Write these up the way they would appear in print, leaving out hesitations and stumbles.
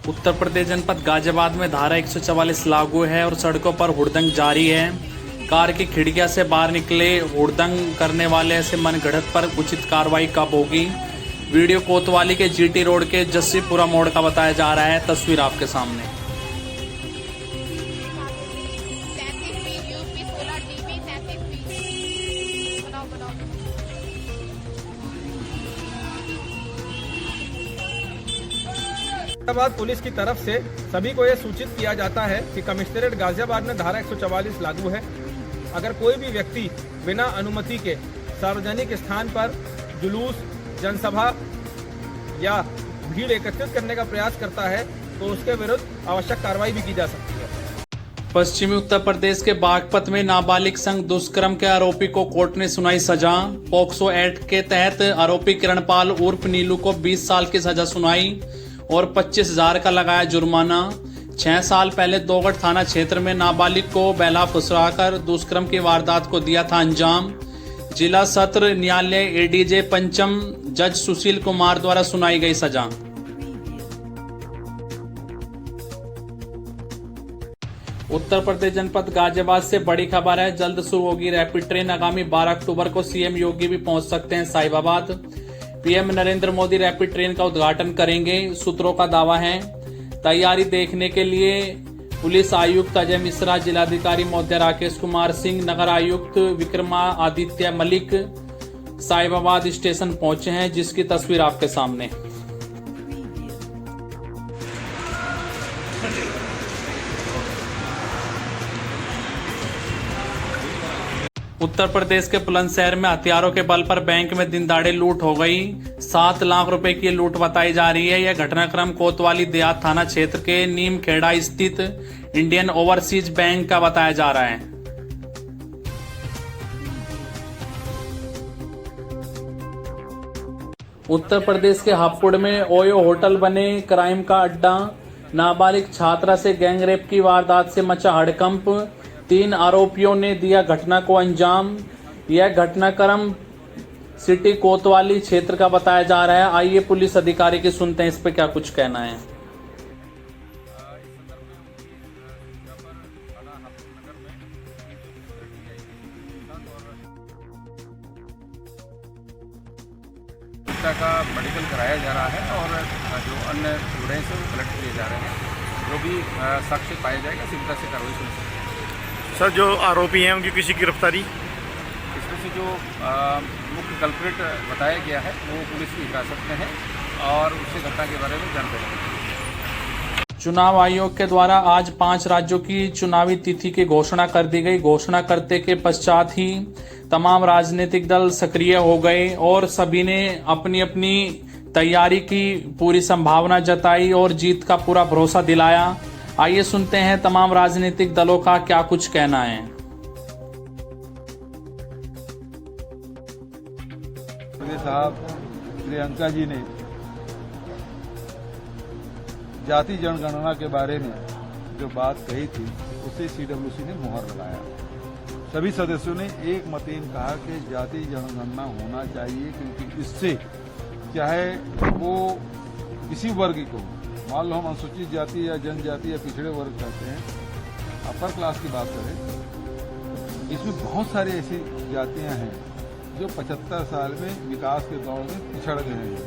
उत्तर प्रदेश जनपद गाजियाबाद में धारा 144 लागू है और सड़कों पर हुड़दंग जारी है। कार की खिड़कियां से बाहर निकले हुड़दंग करने वाले ऐसे मनगढ़ंत पर उचित कार्रवाई कब होगी? वीडियो कोतवाली के जीटी रोड के जस्सीपुरा मोड़ का बताया जा रहा है। तस्वीर आपके सामने। गाजियाबाद पुलिस की तरफ से सभी को यह सूचित किया जाता है कि कमिश्नरेट गाजियाबाद में धारा 144 लागू है। अगर कोई भी व्यक्ति बिना अनुमति के सार्वजनिक स्थान पर जुलूस, जनसभा या भीड़ एकत्रित करने का प्रयास करता है तो उसके विरुद्ध आवश्यक कार्रवाई भी की जा सकती है। पश्चिमी उत्तर प्रदेश के बागपत में नाबालिग संग दुष्कर्म के आरोपी को कोर्ट ने सुनाई सजा। पॉक्सो एक्ट के तहत आरोपी किरणपाल उर्फ नीलू को 20 साल की सजा सुनाई और 25,000 का लगाया जुर्माना। 6 साल पहले दोगढ़ थाना क्षेत्र में नाबालिग को बहला फुसलाकर दुष्कर्म की वारदात को दिया था अंजाम। जिला सत्र न्यायालय एडीजे पंचम जज सुशील कुमार द्वारा सुनाई गई सजा। उत्तर प्रदेश जनपद गाजियाबाद से बड़ी खबर है। जल्द शुरू होगी रैपिड ट्रेन। आगामी 12 अक्टूबर को सीएम योगी भी पहुंच सकते हैं Sahibabad. PM Narendra Modi rapid train का उद्घाटन करेंगे, सूत्रों का दावा है। तैयारी देखने के लिए पुलिस आयुक्त अजय मिश्रा, जिलाधिकारी महोदय राकेश कुमार सिंह, नगर आयुक्त विक्रमादित्य मलिक साहिबाबाद स्टेशन पहुंचे हैं, जिसकी तस्वीर आपके सामने। उत्तर प्रदेश के बुलंदशहर में हथियारों के बल पर बैंक में दिनदहाड़े लूट हो गई। 7 लाख रुपए की लूट बताई जा रही है। यह घटनाक्रम कोतवाली देहात थाना क्षेत्र के नीमखेड़ा स्थित इंडियन ओवरसीज बैंक का बताया जा रहा है। उत्तर प्रदेश के हापुड़ में ओयो होटल बने क्राइम का अड्डा। नाबालिग छात्रा से गैंगरेप की वारदात से मचा हड़कंप। 3 आरोपियों ने दिया घटना को अंजाम। यह घटनाक्रम सिटी कोतवाली क्षेत्र का बताया जा रहा है। आइए पुलिस अधिकारी की सुनते हैं इस पे क्या कुछ कहना है। का मेडिकल कराया जा रहा है और जो अन्य स्टूडेंट्स हैं वो कलेक्ट किए जा रहे हैं। जो भी साक्ष्य पाया जाएगा सीधा से कार्रवाई सुनिश्चित करेंगे। सर, जो आरोपी हैं उनकी किसी गिरफ्तारी? इसमें से जो मुख्य कल्प्रिट बताया गया है वो पुलिस की हिरासत में है और उससे घटना के बारे में जानकारी दी। चुनाव आयोग के द्वारा आज 5 राज्यों की चुनावी तिथि की घोषणा कर दी गई। घोषणा करते के पश्चात ही तमाम राजनीतिक दल सक्रिय हो गए और सभी ने अपनी अपनी तैयारी की पूरी संभावना जताई और जीत का पूरा भरोसा दिलाया। आइए सुनते हैं तमाम राजनीतिक दलों का क्या कुछ कहना है। साहब प्रियंका जी ने जाति जनगणना के बारे में जो बात कही थी उसे सीडब्ल्यूसी ने मुहर लगाया। सभी सदस्यों ने एक मतेन कहा कि जाति जनगणना होना चाहिए, क्योंकि इससे चाहे वो किसी वर्ग को, मान लो हम अनुसूचित जाति या जनजाति या पिछड़े वर्ग कहते हैं, अपर क्लास की बात करें, इसमें बहुत सारी ऐसी जातियां हैं जो 75 साल में विकास के दौर में पिछड़ गए हैं,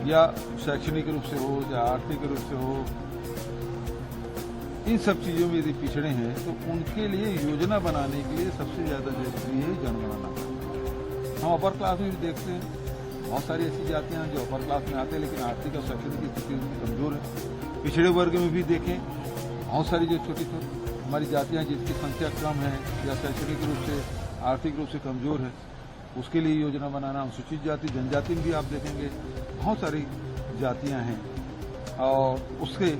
या शैक्षणिक रूप से हो या आर्थिक रूप से हो। इन सब चीजों में यदि पिछड़े हैं तो उनके लिए योजना बनाने के लिए सबसे ज्यादा जरूरी है जनगणना। हम अपर क्लास में भी देखते हैं बहुत सारी ऐसी जातियां जो अपर क्लास में आते हैं लेकिन आर्थिक और शैक्षणिक स्थिति उनकी कमजोर है। पिछड़े वर्ग में भी देखें बहुत सारी जो छोटी छोटी हमारी जातियां जिसकी संख्या कम है या शैक्षणिक रूप से आर्थिक रूप से कमजोर है, उसके लिए योजना बनाना। अनुसूचित जाति जनजाति में भी आप देखेंगे बहुत सारी जातियां हैं और उसके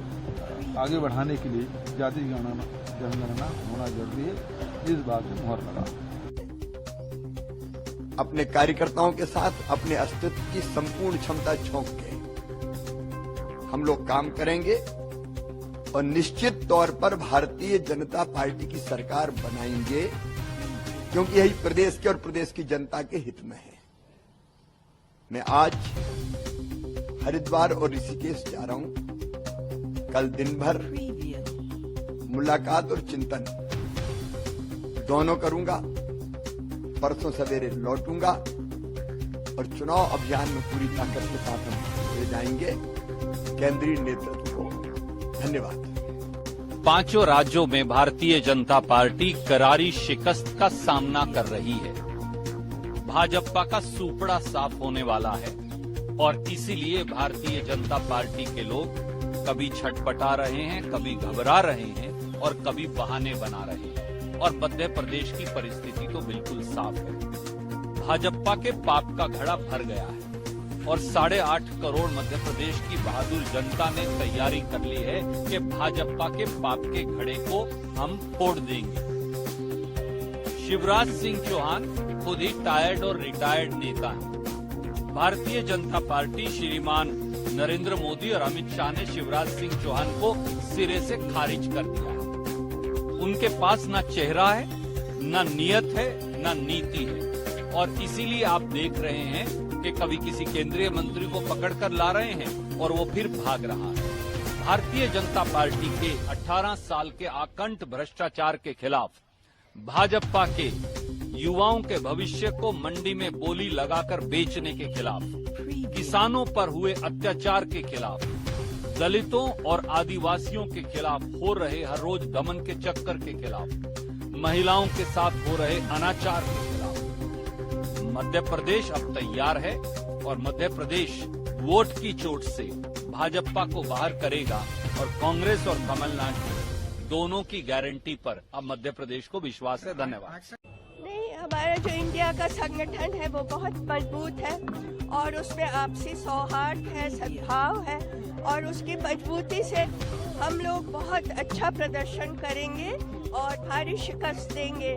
आगे बढ़ाने के लिए जाति जनगणना होना जरूरी है। इस बात से मुहर लगा। अपने कार्यकर्ताओं के साथ अपने अस्तित्व की संपूर्ण क्षमता झोंक के हम लोग काम करेंगे और निश्चित तौर पर भारतीय जनता पार्टी की सरकार बनाएंगे, क्योंकि यही प्रदेश के और प्रदेश की जनता के हित में है। मैं आज हरिद्वार और ऋषिकेश जा रहा हूं। कल दिन भर मुलाकात और चिंतन दोनों करूंगा। परसों सवेरे लौटूंगा और चुनाव अभियान में पूरी ताकत के साथ हम ले जाएंगे। केंद्रीय नेतृत्व को धन्यवाद। पांचों राज्यों में भारतीय जनता पार्टी करारी शिकस्त का सामना कर रही है। भाजपा का सूपड़ा साफ होने वाला है और इसीलिए भारतीय जनता पार्टी के लोग कभी छटपटा रहे हैं, कभी घबरा रहे हैं और कभी बहाने बना रहे हैं। और मध्य प्रदेश की परिस्थिति तो बिल्कुल साफ है। भाजपा के पाप का घड़ा भर गया है और 8.5 करोड़ मध्य प्रदेश की बहादुर जनता ने तैयारी कर ली है कि भाजपा के पाप के घड़े को हम फोड़ देंगे। शिवराज सिंह चौहान खुद ही टायर्ड और रिटायर्ड नेता हैं। भारतीय जनता पार्टी श्रीमान नरेंद्र मोदी और अमित शाह ने शिवराज सिंह चौहान को सिरे से खारिज कर दिया है। उनके पास न चेहरा है, न नियत है, न नीति है और इसीलिए आप देख रहे हैं कि कभी किसी केंद्रीय मंत्री को पकड़कर ला रहे हैं और वो फिर भाग रहा है। भारतीय जनता पार्टी के 18 साल के आकंठ भ्रष्टाचार के खिलाफ, भाजपा के युवाओं के भविष्य को मंडी में बोली लगाकर बेचने के खिलाफ, किसानों पर हुए अत्याचार के खिलाफ, दलितों और आदिवासियों के खिलाफ हो रहे हर रोज दमन के चक्कर के खिलाफ, महिलाओं के साथ हो रहे अनाचार के खिलाफ मध्य प्रदेश अब तैयार है और मध्य प्रदेश वोट की चोट से भाजपा को बाहर करेगा और कांग्रेस और कमलनाथ दोनों की गारंटी पर अब मध्य प्रदेश को विश्वास है। धन्यवाद। नहीं, हमारा जो इंडिया का संगठन है वो बहुत मजबूत है और उसमें आपसी सौहार्द है, सद्भाव है और उसकी मजबूती से हम लोग बहुत अच्छा प्रदर्शन करेंगे और भारी शिकस्त देंगे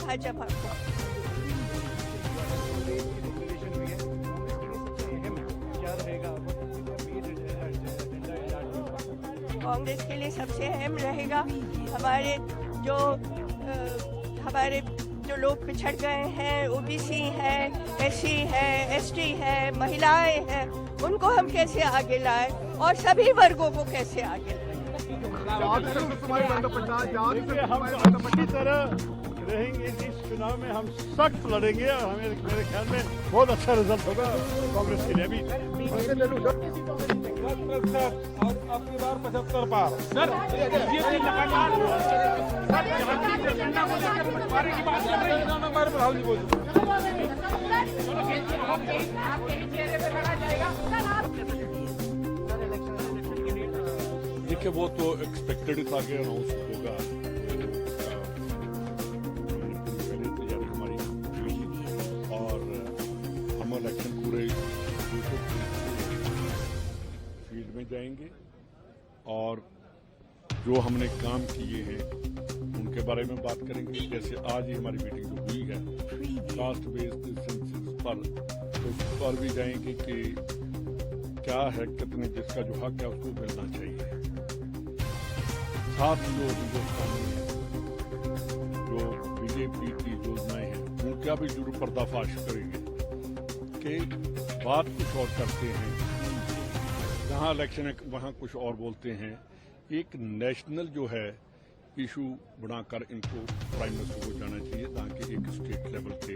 भाजपा को। कांग्रेस के लिए सबसे अहम रहेगा हमारे जो लोग पिछड़ गए हैं, ओबीसी है, एससी है, एसटी है, महिलाएं हैं, उनको हम कैसे आगे लाएं और सभी वर्गों को कैसे आगे हम इसी तरह रहेंगे। इस चुनाव में हम सख्त लड़ेंगे और हमें मेरे ख्याल में बहुत अच्छा रिजल्ट होगा कांग्रेस के लिए भी। और आपकी बार 75 पार। देखिए वो तो एक्सपेक्टेड ही था कि अनाउंस होगा। तैयारी हमारी और हम इलेक्शन पूरे फील्ड में जाएंगे और जो हमने काम किए हैं उनके बारे में बात करेंगे। जैसे आज ही हमारी मीटिंग जो हुई है कास्ट बेस्ड सेंसस पर, तो उस पर भी जाएंगे कि क्या है, कितने जिसका जो हक है उसको मिलना चाहिए। साथ जो हिंदुस्तान में जो बीजेपी की योजनाएं हैं उनका भी जरूर पर्दाफाश करेंगे कि बात कुछ और करते हैं, जहां इलेक्शन है वहां कुछ और बोलते हैं। एक नेशनल जो है इशू बनाकर इनको प्राइम मिनिस्टर को जाना चाहिए, ताकि एक स्टेट लेवल के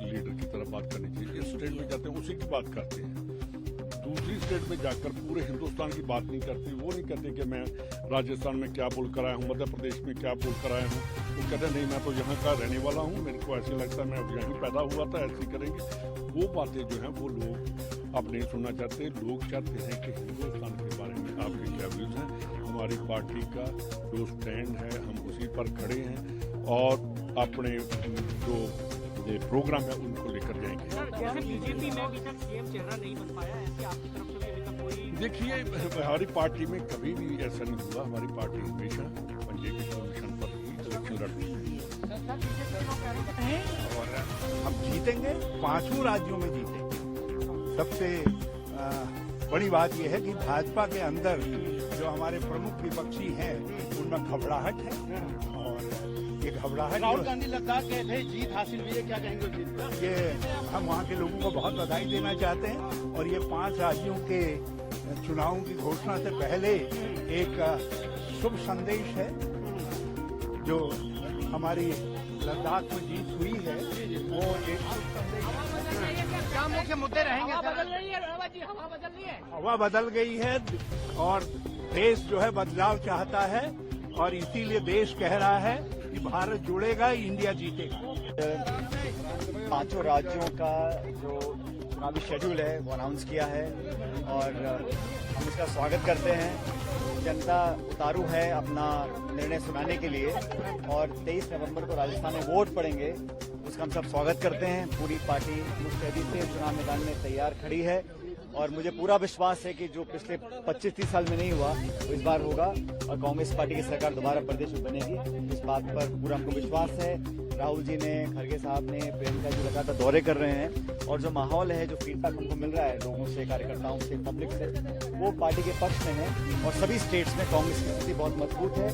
लीडर की तरफ बात करनी चाहिए। इस स्टेट में जाते हैं उसी की बात करते हैं, दूसरी स्टेट में जाकर पूरे हिंदुस्तान की बात नहीं करते। वो नहीं कहते कि मैं राजस्थान में क्या बोल कर आया हूँ, मध्य प्रदेश में क्या बोल कर आया हूँ। वो कहते हैं नहीं मैं तो यहाँ का रहने वाला हूँ, मेरे को ऐसे लगता है मैं अब यहीं पैदा हुआ था, ऐसे करेंगे। वो बातें जो हैं वो लोग अब नहीं सुनना चाहते। लोग चाहते हैं कि हिंदुस्तान के बारे में आपके क्या व्यूज हैं। हमारी पार्टी का जो स्टैंड है हम उसी पर खड़े हैं और अपने जो प्रोग्राम है उनको लेकर जाएंगे। बीजेपी में अभी तक सीएम चेहरा नहीं बन पाया, ऐसे आपकी तरफ से भी अभी तक कोई? देखिए हमारी पार्टी में कभी भी ऐसा नहीं हुआ। हमारी पार्टी हमेशा पंजाबी कमीशन पर ही इलेक्शन लड़ती है और हम जीतेंगे, 5 राज्यों में जीतेंगे। सबसे बड़ी बात यह है कि भाजपा के अंदर जो हमारे प्रमुख विपक्षी हैं उनमें घबराहट है और ये घबराहट। राहुल गांधी लद्दाख गए थे, जीत हासिल हुई है, क्या कहेंगे जीत? ये हम वहाँ के लोगों को बहुत बधाई देना चाहते हैं और ये 5 राज्यों के चुनावों की घोषणा से पहले एक शुभ संदेश है। जो हमारी लद्दाख में जीत हुई है वो एक शुभ संदेश है। क्या मुख्य मुद्दे रहेंगे? हवा बदल गई है और देश जो है बदलाव चाहता है और इसीलिए देश कह रहा है कि भारत जुड़ेगा, इंडिया जीतेगा। 5 राज्यों का जो चुनावी शेड्यूल है वो अनाउंस किया है और हम इसका स्वागत करते हैं। जनता उतारू है अपना निर्णय सुनाने के लिए और 23 नवंबर को राजस्थान में वोट पड़ेंगे, उसका हम सब स्वागत करते हैं। पूरी पार्टी मुस्तैदी से चुनाव मैदान में तैयार खड़ी है और मुझे पूरा विश्वास है कि जो पिछले 25-30 साल में नहीं हुआ वो इस बार होगा और कांग्रेस पार्टी की सरकार दोबारा प्रदेश में बनेगी। इस बात पर पूरा हमको विश्वास है। राहुल जी ने, खड़गे साहब ने, प्रियंका जी लगातार दौरे कर रहे हैं और जो माहौल है, जो फीडबैक हमको मिल रहा है लोगों से, कार्यकर्ताओं से, पब्लिक से, वो पार्टी के पक्ष में है और सभी स्टेट्स में कांग्रेस की स्थिति बहुत मजबूत है।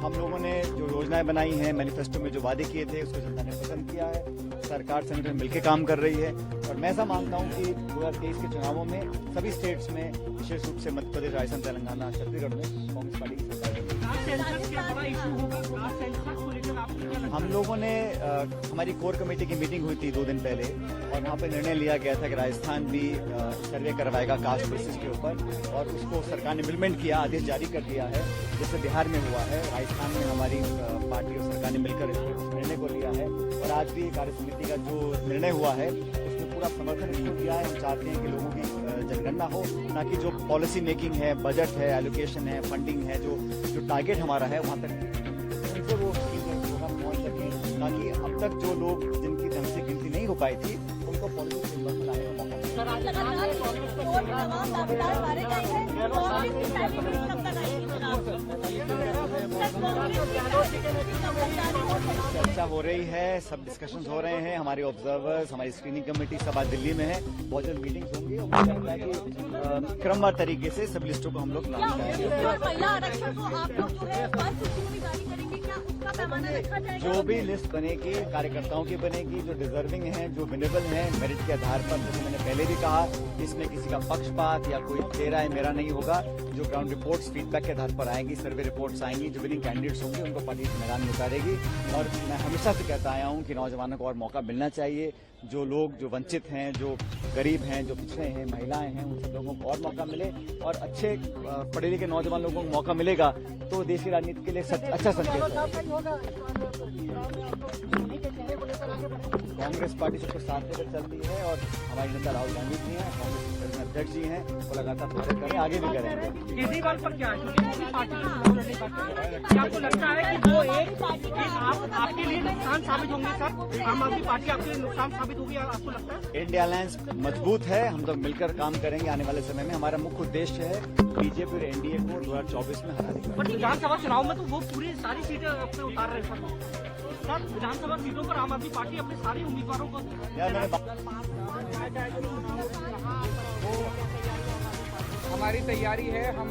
हम लोगों ने जो योजनाएं बनाई हैं, मैनिफेस्टो में जो वादे किए थे, उसको जनता ने पसंद किया है। सरकार संगठन में मिलकर काम कर रही है और मैं ऐसा मानता हूं कि 2023 के चुनावों में सभी स्टेट्स में, विशेष रूप से मध्य प्रदेश, राजस्थान, तेलंगाना, छत्तीसगढ़ में कांग्रेस पार्टी की सरकार बनेगी। हम लोगों ने हमारी कोर कमेटी की मीटिंग हुई थी 2 दिन पहले और वहाँ पे निर्णय लिया गया था कि राजस्थान भी सर्वे करवाएगा कास्ट बेसिस के ऊपर और उसको सरकार ने इम्प्लीमेंट किया, आदेश जारी कर दिया है, जैसे बिहार में हुआ है। राजस्थान में हमारी पार्टी और सरकार ने मिलकर इस निर्णय को लिया है और आज भी कार्य समिति का जो निर्णय हुआ है उसमें पूरा समर्थन इसको दिया है। हम चाहते हैं कि लोगों की जनगणना हो, ताकि जो पॉलिसी मेकिंग है, बजट है, एलोकेशन है, फंडिंग है, जो टारगेट हमारा है वहाँ तक उनसे वो पहुँच सके, ताकि अब तक जो लोग जिनकी ढंग से गिनती नहीं हो पाई थी उनको पॉलिसी में लाने का मौका चर्चा हो रही है, सब डिस्कशंस हो रहे हैं। हमारे ऑब्जर्वर्स, हमारी स्क्रीनिंग कमेटी सब आज दिल्ली में है, बहुत जल्द मीटिंग्स होंगी और मुझे लगता है कि क्रमबद्ध तरीके से सब लिस्टों को हम लोग लॉन्च करेंगे। जो भी लिस्ट बनेगी कार्यकर्ताओं की बनेगी, जो डिजर्विंग हैं, जो विनेबल हैं, मेरिट के आधार पर, जैसे मैंने पहले भी कहा, इसमें किसी का पक्षपात या कोई तेरा है मेरा नहीं होगा। जो ग्राउंड रिपोर्ट्स फीडबैक के आधार पर आएंगी, सर्वे रिपोर्ट्स आएंगी, जो विनिंग कैंडिडेट्स होंगे उनको पार्टी मैदान में उतारेगी। और मैं हमेशा से कहता आया हूँ कि नौजवानों को और मौका मिलना चाहिए। जो लोग जो वंचित हैं, जो गरीब हैं, जो पिछड़े हैं, महिलाएं हैं, उन सब लोगों को और मौका मिले और अच्छे पढ़े लिखे नौजवान लोगों को मौका मिलेगा तो देश की राजनीति के लिए अच्छा संकेत है। कांग्रेस पार्टी सबको साथ लेकर चलती है और हमारी नेता राहुल गांधी जी हैं, कांग्रेस के अध्यक्ष जी हैं, वो लगातार कार्य करें, आगे भी करेंगे। केजरीवाल पर क्या है? आपको लगता है कि वो एक आपके लिए नुकसान साबित होंगे सर? आम आदमी पार्टी आपके लिए नुकसान साबित होगी, आपको लगता है? इंडिया अलायंस मजबूत है, हम लोग मिलकर काम करेंगे आने वाले समय में। हमारा मुख्य उद्देश्य है बीजेपी और एनडीए को 2024 में हराने का। विधानसभा चुनाव में तो वो पूरी सारी सीटें अपने उतार रहे हैं सर। विधानसभा सीटों पर आम आदमी पार्टी अपने सारे उम्मीदवारों को हमारी तैयारी है। हम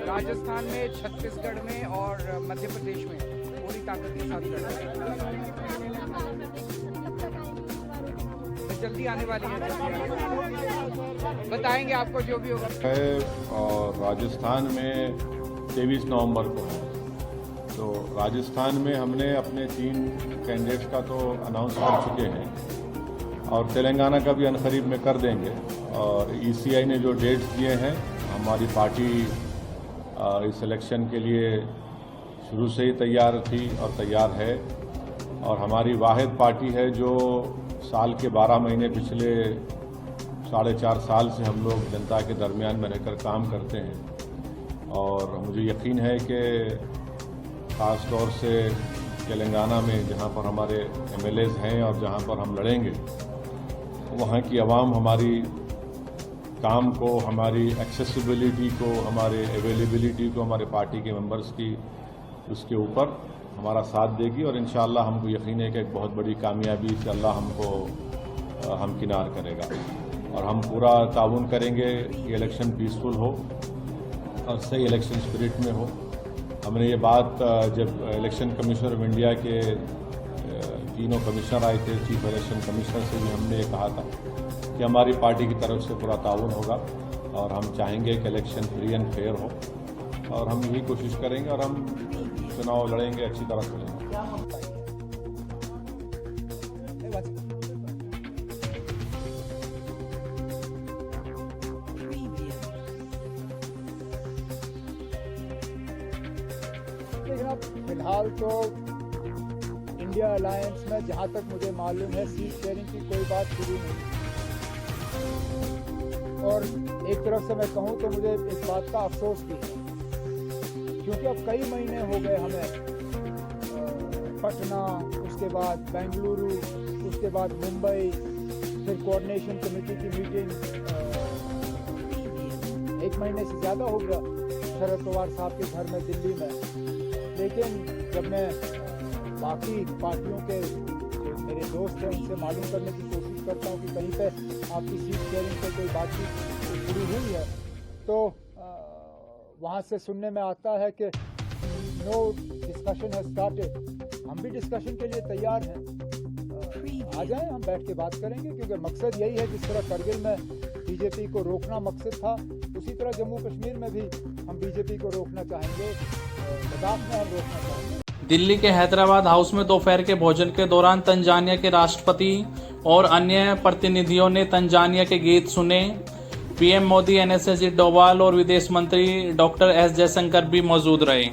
राजस्थान में, छत्तीसगढ़ में और मध्य प्रदेश में पूरी ताकत के साथ लड़ रहे हैं। जल्दी आने वाली है, बताएंगे आपको जो भी होगा। और राजस्थान में 23 नवंबर को है, तो राजस्थान में हमने अपने 3 कैंडिडेट्स का तो अनाउंस कर चुके हैं और तेलंगाना का भी अनकरीब में कर देंगे। और ईसीआई ने जो डेट्स दिए हैं, हमारी पार्टी इस इलेक्शन के लिए शुरू से ही तैयार थी और तैयार है और हमारी वाहिद पार्टी है जो साल के 12 महीने पिछले 4.5 साल से हम लोग जनता के दरमियान में रहकर काम करते हैं। और मुझे यकीन है कि ख़ास तौर से तेलंगाना में जहां पर हमारे एमएलएज हैं और जहां पर हम लड़ेंगे, वहां की आवाम हमारी काम को, हमारी एक्सेसिबिलिटी को, हमारे अवेलेबिलिटी को, हमारे पार्टी के मेंबर्स की उसके ऊपर हमारा साथ देगी और इंशाअल्लाह हमको यकीन है कि एक बहुत बड़ी कामयाबी से अल्लाह हमको हमकिनार करेगा और हम पूरा ताउन करेंगे कि इलेक्शन पीसफुल हो और सही इलेक्शन स्पिरिट में हो। हमने ये बात जब इलेक्शन कमिश्नर ऑफ इंडिया के 3 कमिश्नर आए थे, चीफ इलेक्शन कमिश्नर से भी हमने ये कहा था कि हमारी पार्टी की तरफ से पूरा ताउन होगा और हम चाहेंगे कि इलेक्शन फ्री एंड फेयर हो और हम यही कोशिश करेंगे और हम चुनाव लड़ेंगे, अच्छी तरह से लड़ेंगे। फिलहाल तो इंडिया अलायंस में जहां तक मुझे मालूम है सीट शेयरिंग की कोई बात शुरू नहीं। और एक तरफ से मैं कहूं तो मुझे इस बात का अफसोस भी है, क्योंकि अब कई महीने हो गए हमें पटना, उसके बाद बेंगलुरु, उसके बाद मुंबई, फिर कोऑर्डिनेशन कमेटी की मीटिंग, 1 महीने से ज़्यादा हो गया शरद पवार साहब के घर में दिल्ली में। लेकिन जब मैं बाकी पार्टियों के जो मेरे दोस्त हैं उनसे मालूम करने की कोशिश करता हूं कि कहीं पे आपकी सीट शेयरिंग पे कोई बातचीत शुरू हुई है, तो वहां से सुनने में आता है कि नो डिस्कशन हैज स्टार्टेड। हम भी डिस्कशन के लिए तैयार हैं, आ जाएं, हम बैठ के बात करेंगे, क्योंकि मकसद यही है जिस तरह करगिल में बीजेपी को रोकना मकसद था, उसी तरह जम्मू कश्मीर में भी हम बीजेपी को रोकना चाहेंगे, लद्दाख में हम रोकना चाहेंगे। दिल्ली के हैदराबाद हाउस में दोपहर के भोजन के दौरान तंजानिया के राष्ट्रपति और अन्य प्रतिनिधियों ने तंजानिया के गीत सुने। पीएम मोदी, एनएसएस डोवाल और विदेश मंत्री डॉक्टर एस जयशंकर भी मौजूद रहे।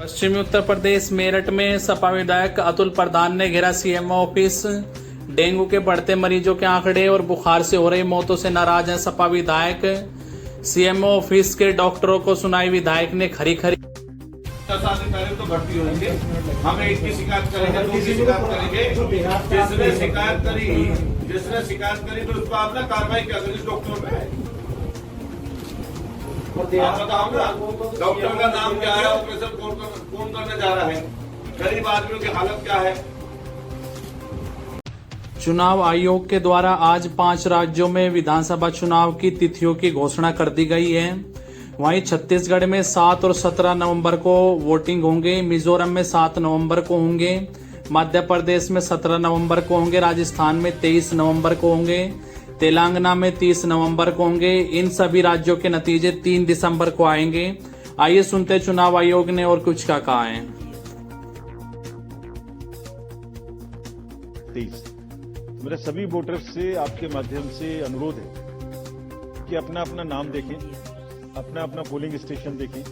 पश्चिमी उत्तर प्रदेश मेरठ में सपा विधायक अतुल प्रधान ने घेरा सीएमओ ऑफिस। डेंगू के बढ़ते मरीजों के आंकड़े और बुखार से हो रही मौतों से नाराज हैं सपा विधायक। सीएमओ ऑफिस के डॉक्टरों को सुनाई विधायक ने खरी खरी। 10 साल से पहले तो भर्ती होंगे, हम एक की शिकायत करेंगे, दूसरी शिकायत करेंगे, जिसने शिकायत करी तो उस पर आपने कार्रवाई क्या करी डॉक्टर पे? आप बताओ ना, डॉक्टर का नाम क्या है, ऑपरेशन कौन करने जा रहा है, गरीब आदमियों की हालत क्या है? चुनाव आयोग के द्वारा आज 5 राज्यों में विधानसभा चुनाव की तिथियों की घोषणा कर दी गई है। वहीं छत्तीसगढ़ में 7 और 17 नवंबर को वोटिंग होंगे, मिजोरम में 7 नवंबर को होंगे, मध्य प्रदेश में 17 नवंबर को होंगे, राजस्थान में 23 नवंबर को होंगे, तेलंगाना में 30 नवंबर को होंगे। इन सभी राज्यों के नतीजे 3 दिसंबर को आएंगे। आइए सुनते चुनाव आयोग ने और कुछ क्या कहा है। 23 मेरे सभी वोटर्स से आपके माध्यम से अनुरोध है कि अपना अपना नाम देखें, अपना अपना पोलिंग स्टेशन देखें।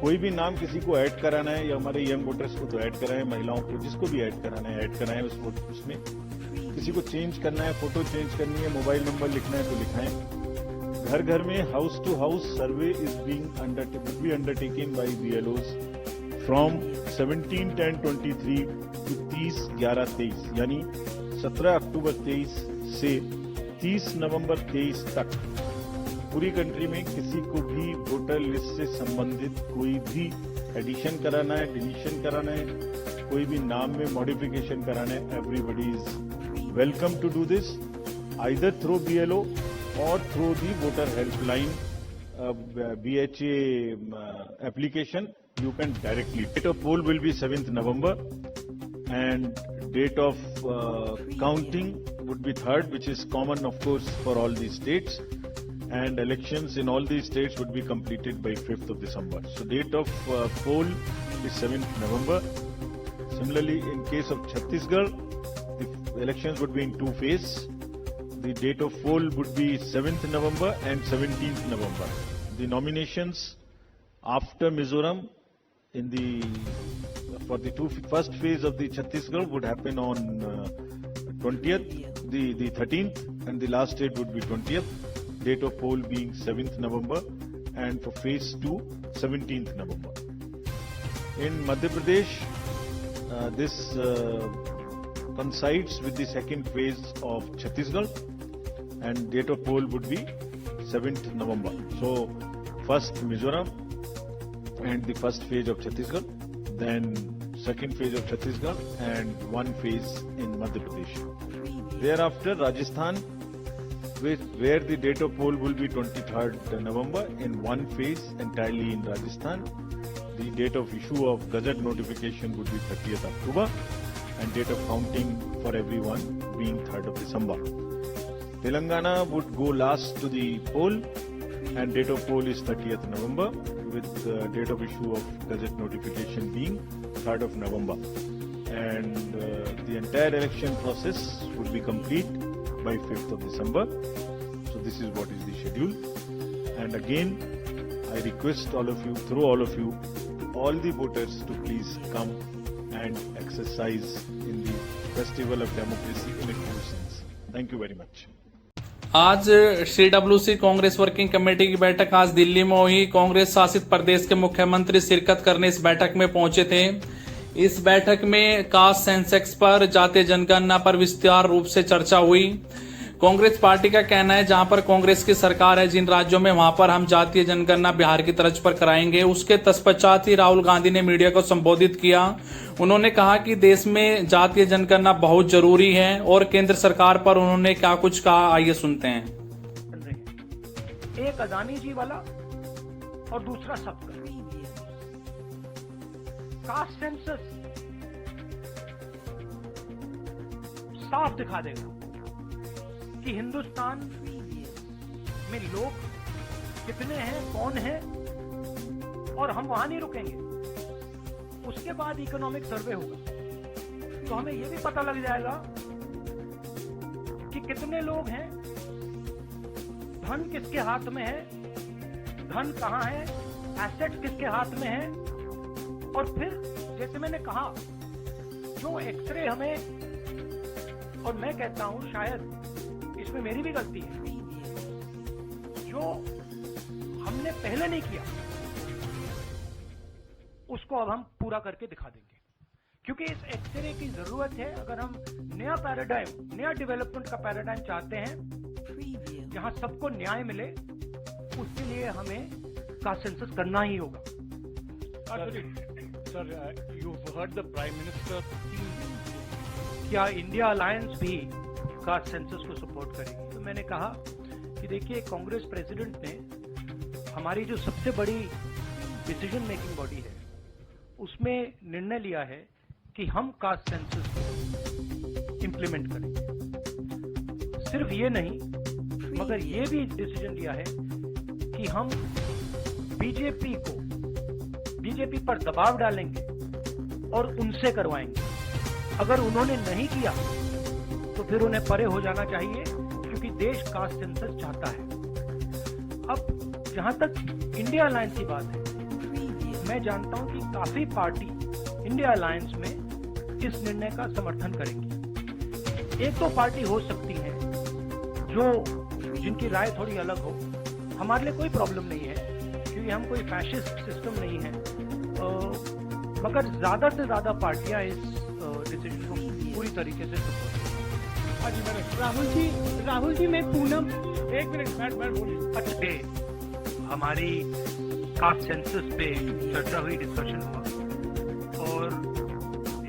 कोई भी नाम किसी को ऐड कराना है या हमारे यंग वोटर्स को तो ऐड कराएं, महिलाओं को जिसको भी ऐड कराना है ऐड कराएं उसमें। किसी को चेंज करना है, फोटो चेंज करनी है, मोबाइल नंबर लिखना है तो लिखाएं। घर घर में house to house survey is being undertaken by BLOs from 17/10/23 to 30/11/23, यानी 17 अक्टूबर 23 से 30 नवंबर 23 तक पूरी कंट्री में किसी को भी वोटर लिस्ट से संबंधित कोई भी एडिशन कराना है, डिलीशन कराना है, कोई भी नाम में मॉडिफिकेशन कराना है, everybody is welcome to do this either through BLO or through the voter helpline BHA application. You can directly. Date of poll will be 7th November and date of counting would be 3rd, which is common of course for all these states, and elections in all these states would be completed by 5th of December. So date of poll is 7th November. Similarly, in case of Chhattisgarh, the elections would be in 2 phases. The date of poll would be 7th November and 17th November. The nominations after Mizoram for the first phase of the Chhattisgarh would happen on 20th, the 13th, and the last date would be 20th. Date of poll being 7th November, and for phase 2, 17th November. In Madhya Pradesh, this coincides with the second phase of Chhattisgarh, and date of poll would be 7th November. So first Mizoram and the first phase of Chhattisgarh, then second phase of Chhattisgarh and one phase in Madhya Pradesh. Thereafter, Rajasthan, where the date of poll will be 23rd November in one phase entirely in Rajasthan. The date of issue of Gazette notification would be 30th October and date of counting for everyone being 3rd of December. Telangana would go last to the poll and date of poll is 30th November with date of issue of Gazette notification being 3rd of November. And the entire election process would be complete by 5th of December. So this is what is the schedule. And again, I request all of you, through all of you, all the voters to please come and exercise in the festival of democracy in its true sense. Thank you very much. आज CWC Congress working committee की बैठक आज दिल्ली में हुई। कांग्रेस शासित प्रदेश के मुख्यमंत्री शिरकत करने इस बैठक में पहुंचे थे। इस बैठक में कास्ट सेंसेक्स पर, जातीय जनगणना पर विस्तार रूप से चर्चा हुई। कांग्रेस पार्टी का कहना है जहां पर कांग्रेस की सरकार है जिन राज्यों में, वहां पर हम जातीय जनगणना बिहार की तर्ज पर कराएंगे। उसके तत्पश्चात ही राहुल गांधी ने मीडिया को संबोधित किया। उन्होंने कहा कि देश में जातीय जनगणना बहुत जरूरी है और केंद्र सरकार पर उन्होंने क्या कुछ कहा, आइए सुनते हैं। एक अदानी जी वाला और दूसरा सबका कास्ट सेंसस साफ दिखा देगा कि हिंदुस्तान में लोग कितने हैं, कौन है, और हम वहां नहीं रुकेंगे। उसके बाद इकोनॉमिक सर्वे होगा तो हमें यह भी पता लग जाएगा कि कितने लोग हैं, धन किसके हाथ में है, धन कहां है, एसेट किसके हाथ में है। और फिर जैसे मैंने कहा, जो एक्सरे हमें, और मैं कहता हूं शायद इसमें मेरी भी गलती है, जो हमने पहले नहीं किया उसको अब हम पूरा करके दिखा देंगे, क्योंकि इस एक्सरे की जरूरत है। अगर हम नया पैराडाइम, नया डेवलपमेंट का पैराडाइम चाहते हैं जहां सबको न्याय मिले, उसके लिए हमें कास्ट सेंसस करना ही होगा। Sir, you've heard the Prime Minister. क्या इंडिया अलायंस भी कास्ट सेंसस को सपोर्ट करेगी? तो मैंने कहा कि देखिए, कांग्रेस प्रेसिडेंट ने हमारी जो सबसे बड़ी डिसीजन मेकिंग बॉडी है उसमें निर्णय लिया है कि हम कास्ट सेंसस को इम्प्लीमेंट करेंगे। सिर्फ ये नहीं, मगर ये भी डिसीजन लिया है कि हम बीजेपी पर दबाव डालेंगे और उनसे करवाएंगे। अगर उन्होंने नहीं किया तो फिर उन्हें परे हो जाना चाहिए, क्योंकि देश कास्ट सेंसस चाहता है। अब जहां तक इंडिया अलायंस की बात है, मैं जानता हूं कि काफी पार्टी इंडिया अलायंस में इस निर्णय का समर्थन करेंगी। एक दो पार्टी हो सकती है जिनकी राय थोड़ी अलग हो। हमारे लिए कोई प्रॉब्लम नहीं है, क्योंकि हम कोई फैशिस्ट सिस्टम नहीं है। मगर ज्यादा से ज्यादा पार्टियां इस डिसीजन को पूरी तरीके से सपोर्ट करेंगी। हाँ जी, मैंने राहुल जी मैं पूनम, एक मिनट मैडम बोलिए। अच्छा, हमारी कास्ट सेंसस पे चर्चा हुई, डिस्कशन हुआ और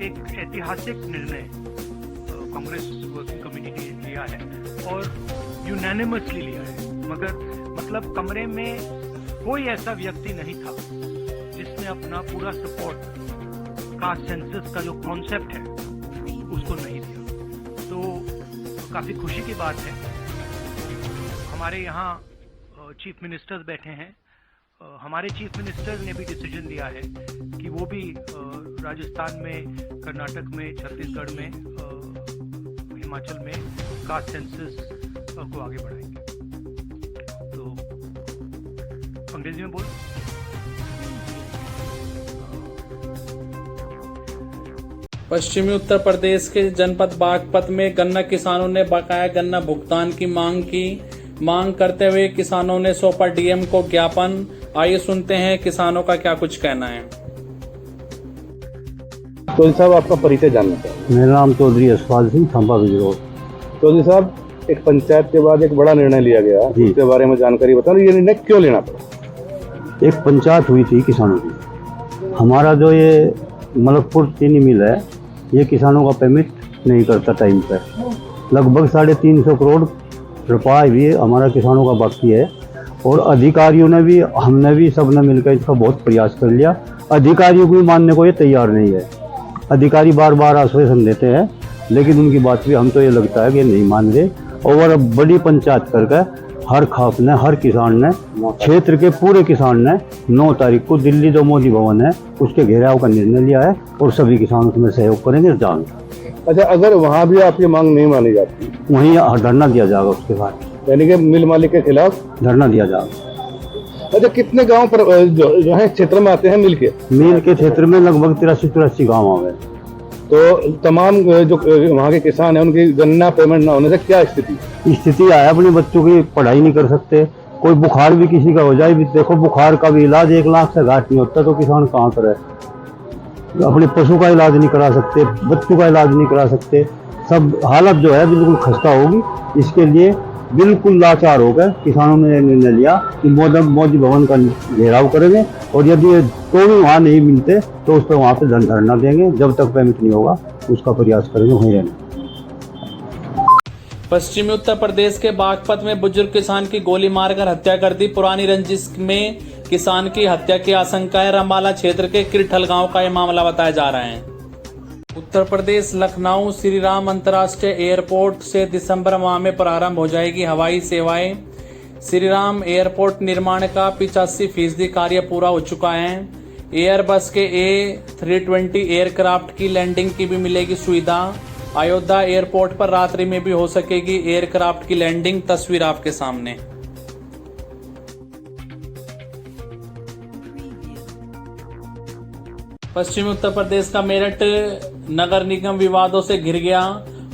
एक ऐतिहासिक निर्णय कांग्रेस वर्किंग कमेटी ने लिया है और यूनानिमसली लिया है। मगर मतलब कमरे में कोई ऐसा व्यक्ति नहीं था जिसने अपना पूरा सपोर्ट कास्ट सेंसस का जो कॉन्सेप्ट है उसको नहीं दिया। तो काफी खुशी की बात है। हमारे यहाँ चीफ मिनिस्टर्स बैठे हैं। हमारे चीफ मिनिस्टर ने भी डिसीजन लिया है कि वो भी राजस्थान में, कर्नाटक में, छत्तीसगढ़ में, हिमाचल में कास्ट सेंसस को आगे बढ़ाएंगे। तो अंग्रेजी में बोल। पश्चिमी उत्तर प्रदेश के जनपद बागपत में गन्ना किसानों ने बकाया गन्ना भुगतान की मांग करते हुए किसानों ने सौंपा डीएम को ज्ञापन। आइए सुनते हैं किसानों का क्या कुछ कहना है। चौधरी साहब, आपका परिचय जानना चाहिए। मेरा नाम चौधरी यशपाल सिंह, खंबा बीज रोड। चौधरी साहब, एक पंचायत के बाद एक बड़ा निर्णय लिया गया, उसके बारे में जानकारी बताओ। ये निर्णय क्यों लेना पड़ा? एक पंचायत हुई थी किसानों की। हमारा जो ये मलकपुर चीनी मिल है, ये किसानों का पेमेंट नहीं करता टाइम पर। लगभग 350 करोड़ रुपया भी हमारा किसानों का बाकी है और अधिकारियों ने भी, हमने भी, सबने मिलकर इसका बहुत प्रयास कर लिया। अधिकारियों को भी मानने को ये तैयार नहीं है। अधिकारी बार बार आश्वासन देते हैं लेकिन उनकी बात भी हम तो ये लगता है कि नहीं मान रहे। और अब बड़ी पंचायत करके हर खाप ने, हर किसान ने, क्षेत्र के पूरे किसान ने 9 तारीख को दिल्ली जो मोदी भवन है उसके घेराव का निर्णय लिया है और सभी किसान उसमें सहयोग करेंगे जान। अच्छा, अगर वहाँ भी आपकी मांग नहीं मानी जाती, वहीं धरना दिया जाएगा उसके बाद, यानी कि मिल मालिक के खिलाफ धरना दिया जाएगा। अच्छा, कितने गांव पर जो है क्षेत्र में आते हैं मिल के क्षेत्र में? लगभग 83-84 गाँव आ गए। तो तमाम जो वहाँ के किसान हैं उनकी गन्ना पेमेंट ना होने से क्या स्थिति है? अपने बच्चों की पढ़ाई नहीं कर सकते, कोई बुखार भी किसी का हो जाए भी, देखो बुखार का भी इलाज 1 लाख से घाट नहीं होता तो किसान कहाँ करे? अपने पशु का इलाज नहीं करा सकते, बच्चों का इलाज नहीं करा सकते। सब हालत जो है बिल्कुल खस्ता होगी। इसके लिए बिल्कुल लाचार होकर किसानों ने निर्णय लिया कि मोदी भवन का घेराव करेंगे और यदि तो भी वहाँ नहीं मिलते तो उस पर वहाँ पे धरना देंगे। जब तक पेमेंट नहीं होगा उसका प्रयास करेंगे वहीं रहना। पश्चिमी उत्तर प्रदेश के बागपत में बुजुर्ग किसान की गोली मारकर हत्या कर दी। पुरानी रंजिश में किसान की हत्या की आशंका है। रंबाला क्षेत्र के किरठल गांव का यह मामला बताया जा रहा है। उत्तर प्रदेश लखनऊ श्रीराम अंतर्राष्ट्रीय एयरपोर्ट से दिसंबर माह में प्रारंभ हो जाएगी हवाई सेवाएं। श्रीराम एयरपोर्ट निर्माण का 85% कार्य पूरा हो चुका है। एयरबस के A320 एयरक्राफ्ट की लैंडिंग की भी मिलेगी सुविधा। अयोध्या एयरपोर्ट पर रात्रि में भी हो सकेगी एयरक्राफ्ट की लैंडिंग। तस्वीर आपके सामने। पश्चिमी उत्तर प्रदेश का मेरठ नगर निगम विवादों से घिर गया।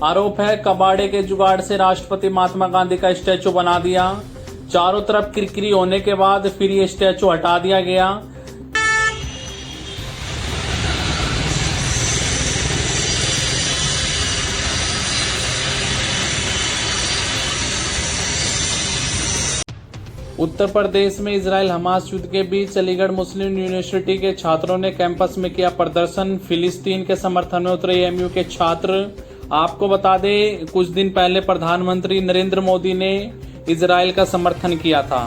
आरोप है कबाड़े के जुगाड़ से राष्ट्रपति महात्मा गांधी का स्टैचू बना दिया। चारों तरफ किरकिरी होने के बाद फिर ये स्टैचू हटा दिया गया। उत्तर प्रदेश में इजराइल हमास युद्ध के बीच अलीगढ़ मुस्लिम यूनिवर्सिटी के छात्रों ने कैंपस में किया प्रदर्शन। फिलिस्तीन के समर्थन में उतरे एएमयू के छात्र। आपको बता दें कुछ दिन पहले प्रधानमंत्री नरेंद्र मोदी ने इजराइल का समर्थन किया था।